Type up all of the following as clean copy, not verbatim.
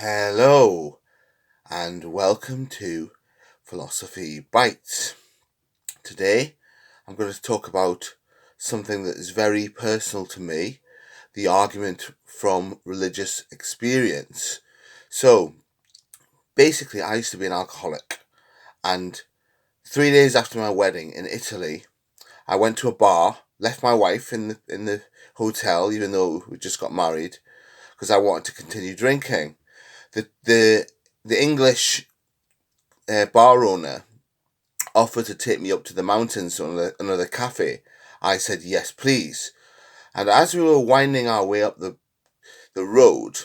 Hello, and welcome to Philosophy Bites. Today, I'm going to talk about something that is very personal to me, the argument from religious experience. So, basically, I used to be an alcoholic, and 3 days after my wedding in Italy, I went to a bar, left my wife in the hotel, even though we just got married, because I wanted to continue drinking. The English bar owner offered to take me up to the mountains to another cafe. I said yes, please. And as we were winding our way up the road,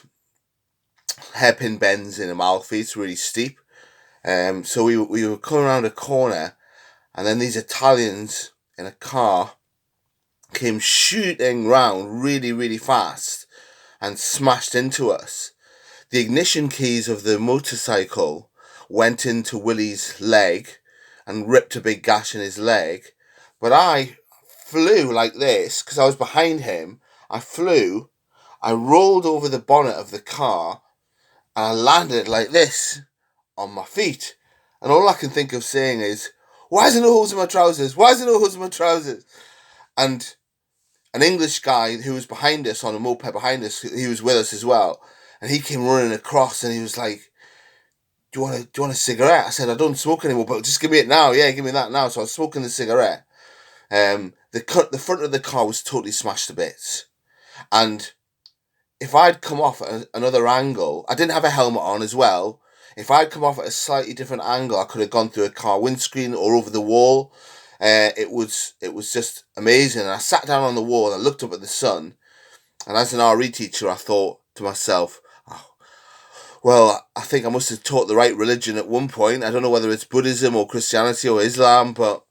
hairpin bends in Amalfi, it's really steep. So we were coming around a corner, and then these Italians in a car came shooting round really, really fast and smashed into us. The ignition keys of the motorcycle went into Willie's leg and ripped a big gash in his leg. But I flew like this because I was behind him. I flew, I rolled over the bonnet of the car, and I landed like this on my feet. And all I can think of saying is, "Why is there no holes in my trousers? Why is there no holes in my trousers?" And an English guy who was behind us on a moped behind us, he was with us as well. And he came running across and he was like, do you want a cigarette? I said, I don't smoke anymore, but just give me it now. Yeah, give me that now. So I was smoking the cigarette. The front of the car was totally smashed to bits. And if I'd come off at another angle, I didn't have a helmet on as well. If I'd come off at a slightly different angle, I could have gone through a car windscreen or over the wall. It was just amazing. And I sat down on the wall and I looked up at the sun. And as an RE teacher, I thought to myself, oh, well, I think I must have taught the right religion at one point. I don't know whether it's Buddhism or Christianity or Islam, but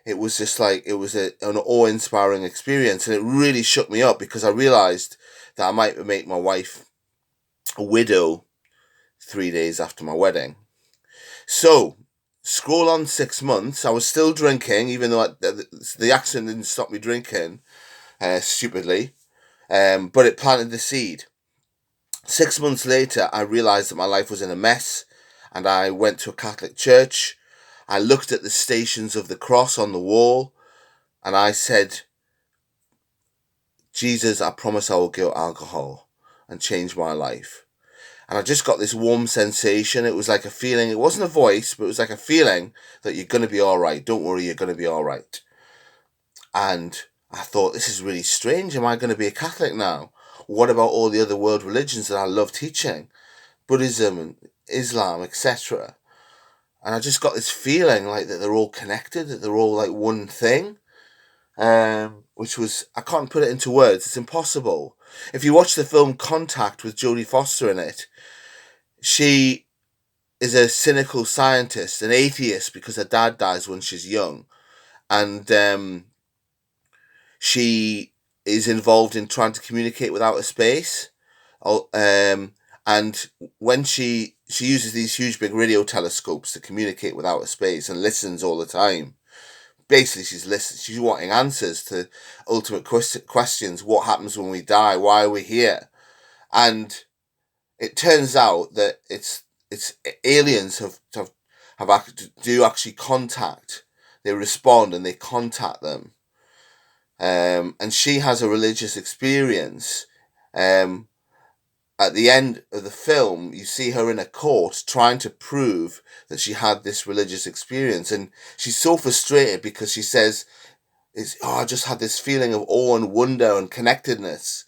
it was just like, it was an awe-inspiring experience. And it really shook me up because I realised that I might make my wife a widow 3 days after my wedding. So, scroll on 6 months. I was still drinking, even though the accident didn't stop me drinking, stupidly. But it planted the seed. 6 months later, I realised that my life was in a mess, and I went to a Catholic church. I looked at the Stations of the Cross on the wall, and I said, Jesus, I promise I will give alcohol and change my life. And I just got this warm sensation. It was like a feeling. It wasn't a voice, but it was like a feeling that you're going to be all right. Don't worry, you're going to be all right. And I thought, this is really strange. Am I going to be a Catholic now? What about all the other world religions that I love teaching? Buddhism and Islam, etc. And I just got this feeling like that they're all connected, that they're all like one thing. Which was, I can't put it into words. It's impossible. If you watch the film Contact with Jodie Foster in it, she is a cynical scientist, an atheist, because her dad dies when she's young, and she is involved in trying to communicate with outer space. And when she uses these huge big radio telescopes to communicate with outer space and listens all the time. Basically, she's wanting answers to ultimate questions. What happens when we die? Why are we here? And it turns out that it's aliens do actually contact. They respond and they contact them. And she has a religious experience. At the end of the film, you see her in a court trying to prove that she had this religious experience. And she's so frustrated because she says, I just had this feeling of awe and wonder and connectedness.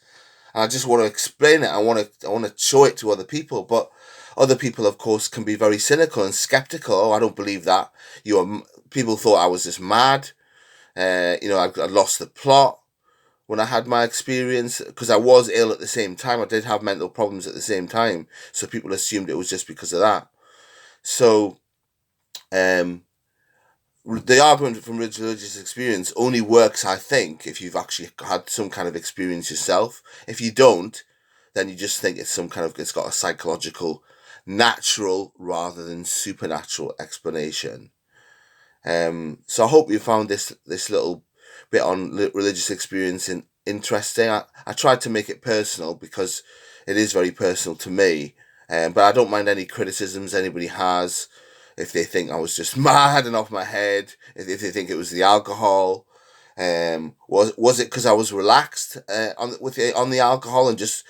And I just want to explain it. I want to show it to other people. But other people, of course, can be very cynical and skeptical. Oh, I don't believe that. People thought I was just mad. I lost the plot when I had my experience, because I was ill at the same time. I did have mental problems at the same time, so people assumed it was just because of that. So, the argument from religious experience only works, I think, if you've actually had some kind of experience yourself. If you don't, then you just think it's got a psychological, natural rather than supernatural explanation. So I hope you found this little bit on religious experience interesting. I tried to make it personal because it is very personal to me. But I don't mind any criticisms anybody has. If they think I was just mad and off my head, if they think it was the alcohol, was it because I was relaxed on the alcohol and just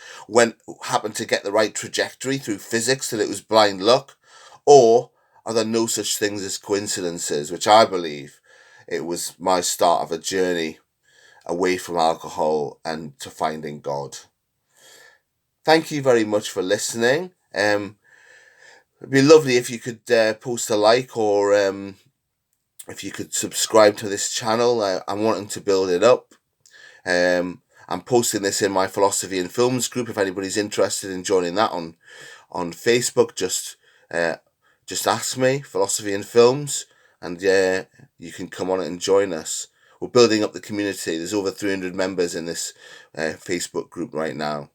happened to get the right trajectory through physics that it was blind luck, or are there no such things as coincidences? Which I believe it was my start of a journey away from alcohol and to finding God. Thank you very much for listening. It'd be lovely if you could post a like, or if you could subscribe to this channel. I'm wanting to build it up. I'm posting this in my Philosophy and Films group. If anybody's interested in joining that on Facebook, just ask me, Philosophy and Films, and you can come on it and join us. We're building up the community. There's over 300 members in this Facebook group right now.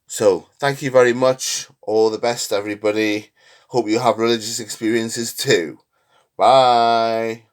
So thank you very much. All the best, everybody. Hope you have religious experiences too. Bye.